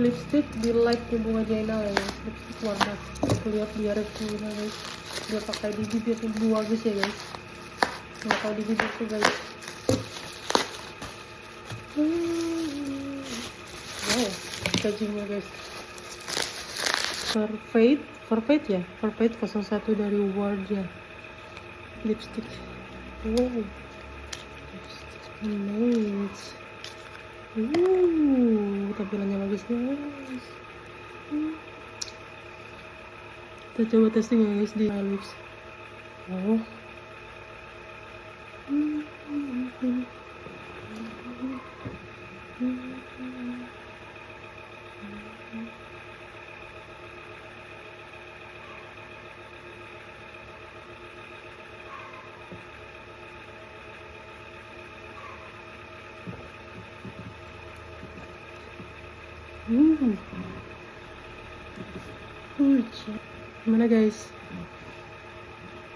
lipstick di live di Bunga Jainal ya guys. Lipstick warna. Aku lihat dia reviewnya guys. Dia pakai di bibir tuh bagus ya guys. Nggak tahu di bibir tuh guys. Wow, packagingnya guys. Perfect ya. Perfect 01 dari Ward ya. Lipstick. Wow. Nice. Tampilannya bagus guys. Kita coba testing ya guys di lips. Oh. Gimana guys?